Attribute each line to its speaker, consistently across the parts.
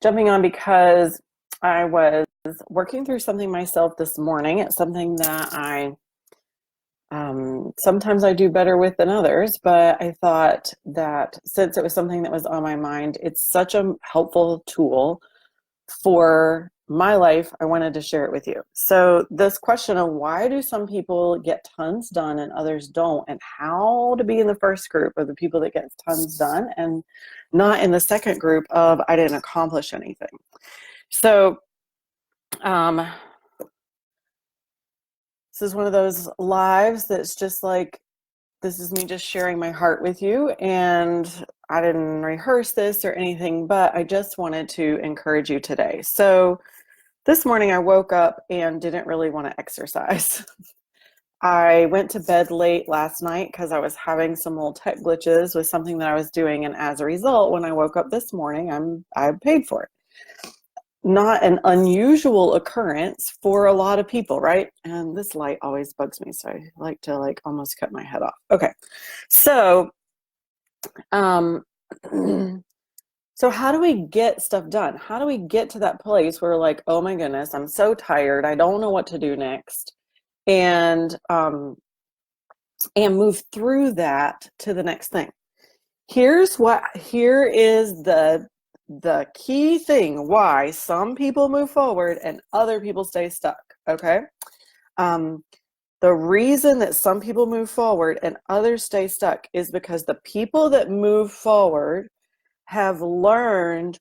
Speaker 1: jumping on because I was working through something myself this morning. It's something that I sometimes I do better with than others, but I thought that since it was something that was on my mind, it's such a helpful tool for my life. I wanted to share it with you. So, this question of why do some people get tons done and others don't, and how to be in the first group of the people that get tons done and not in the second group of I didn't accomplish anything. So, um, this is one of those lives that's just like, this is me just sharing my heart with you. And I didn't rehearse this or anything, but I just wanted to encourage you today. So, this morning I woke up and didn't really want to exercise. I went to bed late last night because I was having some little tech glitches with something that I was doing. And as a result, when I woke up this morning, I paid for it. Not an unusual occurrence for a lot of people, right? And this light always bugs me, so I like to almost cut my head off. Okay, so so how do we get stuff done? How do we get to that place where we're like, oh my goodness, I'm so tired, I don't know what to do next, and move through that to the next thing. Here is the key thing why some people move forward and other people stay stuck, okay? The reason that some people move forward and others stay stuck is because the people that move forward have learned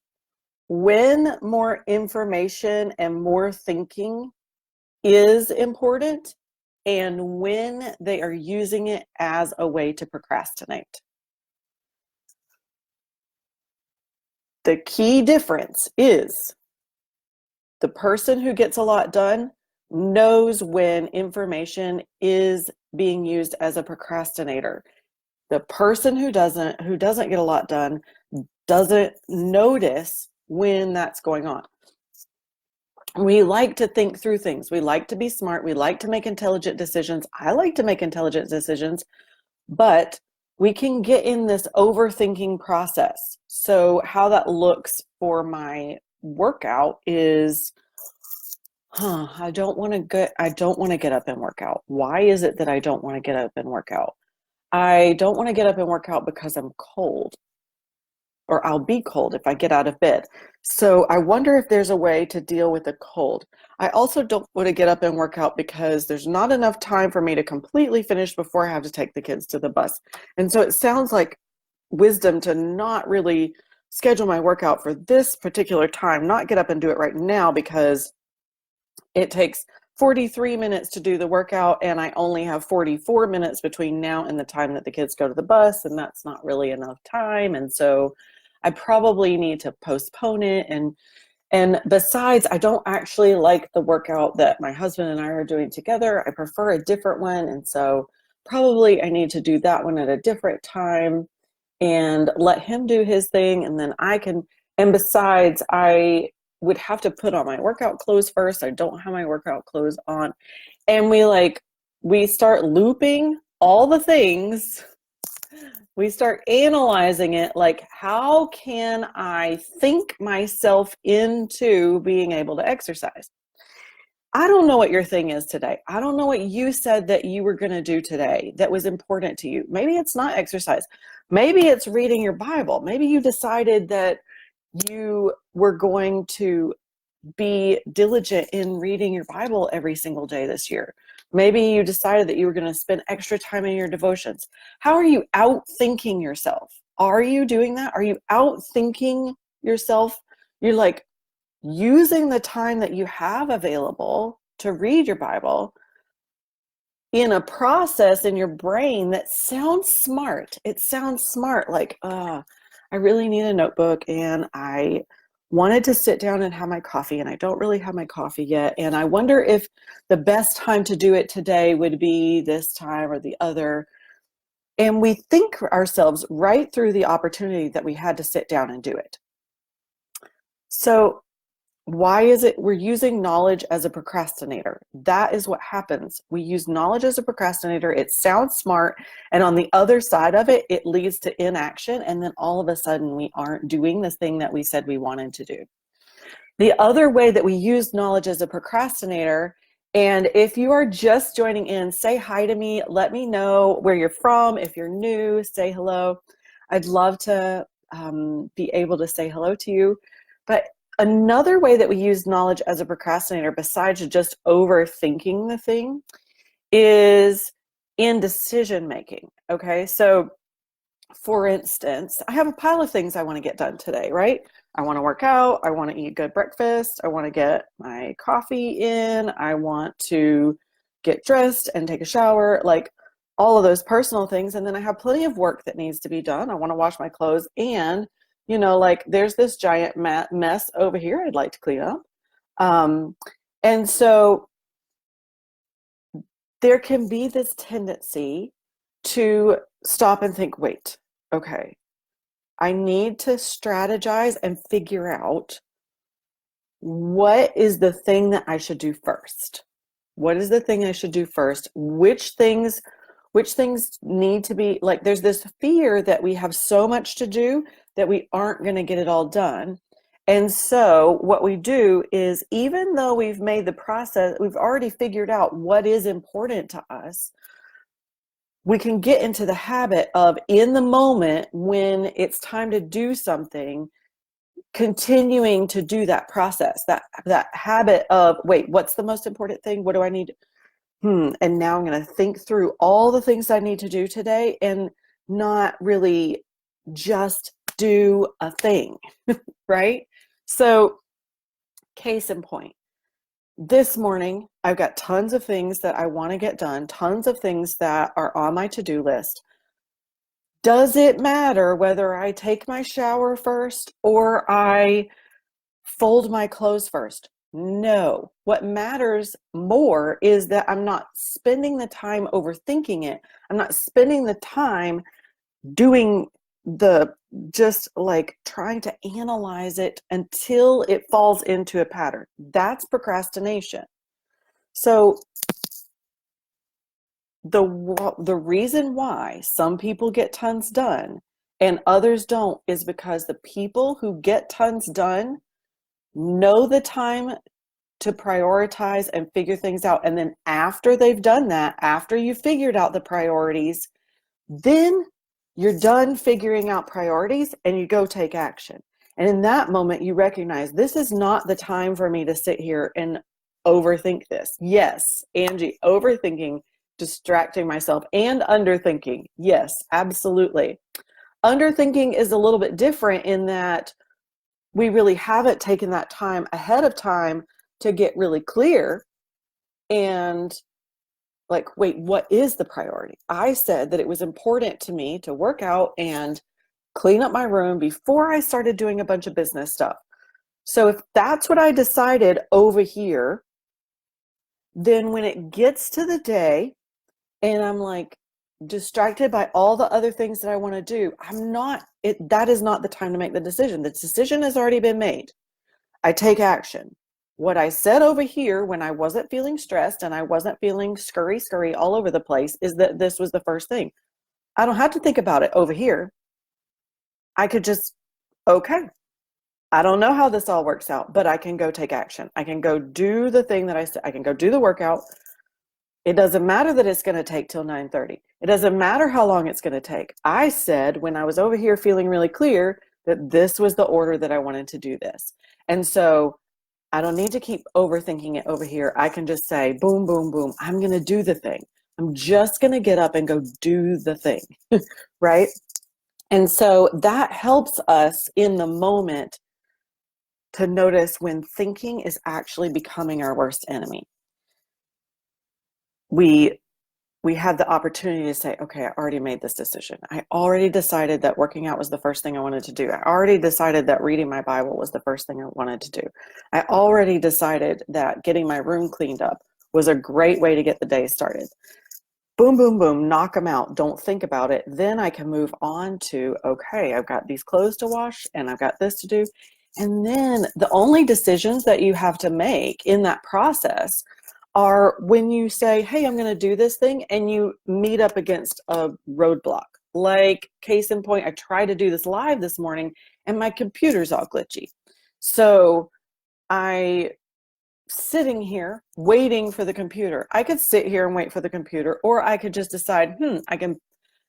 Speaker 1: when more information and more thinking is important and when they are using it as a way to procrastinate. The key difference is the person who gets a lot done knows when information is being used as a procrastinator. The person who doesn't get a lot done doesn't notice when that's going on. We like to think through things. We like to be smart. We like to make intelligent decisions. I like to make intelligent decisions, but we can get in this overthinking process. So how that looks for my workout is, I don't want to get up and work out. Why is it that I don't want to get up and work out? I don't want to get up and work out because I'm cold, or I'll be cold if I get out of bed. So I wonder if there's a way to deal with the cold. I also don't want to get up and work out because there's not enough time for me to completely finish before I have to take the kids to the bus. And so it sounds like wisdom to not really schedule my workout for this particular time, not get up and do it right now because it takes 43 minutes to do the workout and I only have 44 minutes between now and the time that the kids go to the bus, and that's not really enough time. And so I probably need to postpone it. And besides, I don't actually like the workout that my husband and I are doing together. I prefer a different one. And so probably I need to do that one at a different time and let him do his thing. And then and besides, I would have to put on my workout clothes first. I don't have my workout clothes on. And we start looping all the things. We start analyzing it like, how can I think myself into being able to exercise? I don't know what your thing is today. I don't know what you said that you were going to do today that was important to you. Maybe it's not exercise. Maybe it's reading your Bible. Maybe you decided that you were going to be diligent in reading your Bible every single day this year. Maybe you decided that you were going to spend extra time in your devotions. How are you outthinking yourself? Are you doing that? Are you outthinking yourself? You're like using the time that you have available to read your Bible in a process in your brain that sounds smart. It sounds smart, like, I really need a notebook and I wanted to sit down and have my coffee and I don't really have my coffee yet. And I wonder if the best time to do it today would be this time or the other. And we think ourselves right through the opportunity that we had to sit down and do it. So why is it we're using knowledge as a procrastinator? That is what happens. We use knowledge as a procrastinator. It sounds smart. And on the other side of it, it leads to inaction. And then all of a sudden we aren't doing the thing that we said we wanted to do. The other way that we use knowledge as a procrastinator, and if you are just joining in, say hi to me, let me know where you're from. If you're new, say hello. I'd love to be able to say hello to you. But another way that we use knowledge as a procrastinator, besides just overthinking the thing, is in decision making. Okay, so for instance, I have a pile of things I want to get done today, right? I want to work out, I want to eat good breakfast, I want to get my coffee in, I want to get dressed and take a shower, like all of those personal things. And then I have plenty of work that needs to be done. I want to wash my clothes, and like there's this giant mess over here I'd like to clean up. And so there can be this tendency to stop and think, wait, okay, I need to strategize and figure out what is the thing that I should do first. What is the thing I should do first? Which things need to be, like, there's this fear that we have so much to do that we aren't going to get it all done. And so what we do is, even though we've made the process, we've already figured out what is important to us, we can get into the habit of, in the moment when it's time to do something, continuing to do that process, that habit of, wait, what's the most important thing? What do I need? And now I'm going to think through all the things I need to do today, and not really just do a thing, right? So, case in point, this morning, I've got tons of things that I want to get done, tons of things that are on my to-do list. Does it matter whether I take my shower first or I fold my clothes first? No. What matters more is that I'm not spending the time overthinking it. I'm not spending the time doing just like trying to analyze it until it falls into a pattern. That's procrastination. So the reason why some people get tons done and others don't is because the people who get tons done know the time to prioritize and figure things out. And then after they've done that, after you've figured out the priorities, then you're done figuring out priorities and you go take action. And in that moment, you recognize, this is not the time for me to sit here and overthink this. Yes, Angie, overthinking, distracting myself, and underthinking. Yes, absolutely. Underthinking is a little bit different in that we really haven't taken that time ahead of time to get really clear and, like, wait, what is the priority? I said that it was important to me to work out and clean up my room before I started doing a bunch of business stuff. So if that's what I decided over here, then when it gets to the day and I'm like distracted by all the other things that I want to do, that is not the time to make the decision. The decision has already been made. I take action. What I said over here when I wasn't feeling stressed and I wasn't feeling scurry all over the place is that this was the first thing. I don't have to think about it over here. I could just, okay, I don't know how this all works out, but I can go take action. I can go do the thing that I said. I can go do the workout. It doesn't matter that it's going to take till 9:30. It doesn't matter how long it's going to take. I said when I was over here feeling really clear that this was the order that I wanted to do this. And so I don't need to keep overthinking it over here. I can just say, boom, boom, boom. I'm going to do the thing. I'm just going to get up and go do the thing, right? And so that helps us in the moment to notice when thinking is actually becoming our worst enemy. We have the opportunity to say, okay, I already made this decision. I already decided that working out was the first thing I wanted to do. I already decided that reading my Bible was the first thing I wanted to do. I already decided that getting my room cleaned up was a great way to get the day started. Boom, boom, boom, knock them out. Don't think about it. Then I can move on to, okay, I've got these clothes to wash and I've got this to do. And then the only decisions that you have to make in that process are when you say, hey, I'm going to do this thing, and you meet up against a roadblock. Like, case in point, I tried to do this live this morning and my computer's all glitchy. So I sitting here waiting for the computer. I could sit here and wait for the computer, or I could just decide, I can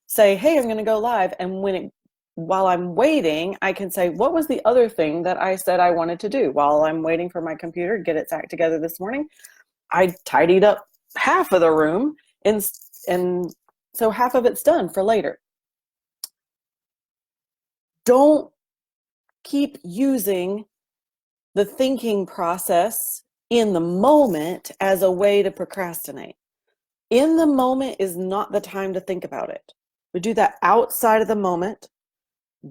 Speaker 1: say, hey, I'm going to go live. And while I'm waiting, I can say, what was the other thing that I said I wanted to do while I'm waiting for my computer to get its act together this morning? I tidied up half of the room, and so half of it's done for later. Don't keep using the thinking process in the moment as a way to procrastinate. In the moment is not the time to think about it. We do that outside of the moment.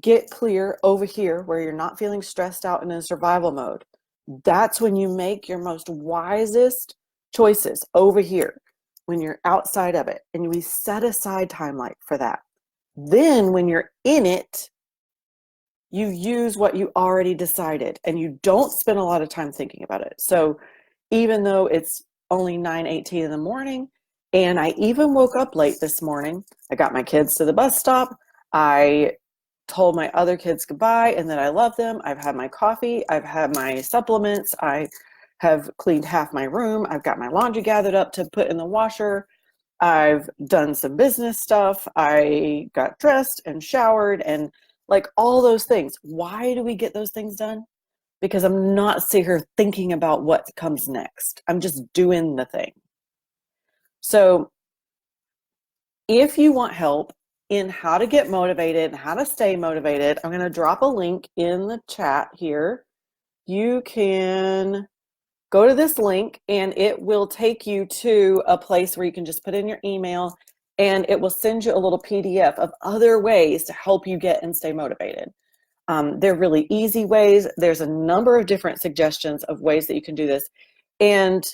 Speaker 1: Get clear over here where you're not feeling stressed out and in survival mode. That's when you make your most wisest choices, over here, when you're outside of it. And we set aside time for that. Then when you're in it, you use what you already decided, and you don't spend a lot of time thinking about it. So even though it's only 9:18 in the morning, and I even woke up late this morning, I got my kids to the bus stop, I told my other kids goodbye and that I love them, I've had my coffee, I've had my supplements, I have cleaned half my room, I've got my laundry gathered up to put in the washer, I've done some business stuff, I got dressed and showered and like all those things. Why do we get those things done? Because I'm not sitting here thinking about what comes next. I'm just doing the thing. So if you want help in how to get motivated and how to stay motivated, I'm going to drop a link in the chat here. You can go to this link and it will take you to a place where you can just put in your email, and it will send you a little PDF of other ways to help you get and stay motivated. They're really easy ways. There's a number of different suggestions of ways that you can do this. And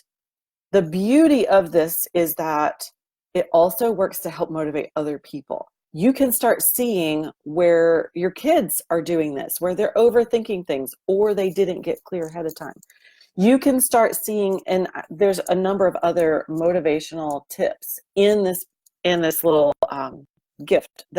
Speaker 1: the beauty of this is that it also works to help motivate other people. You can start seeing where your kids are doing this, where they're overthinking things or they didn't get clear ahead of time. You can start seeing, and there's a number of other motivational tips in this little gift that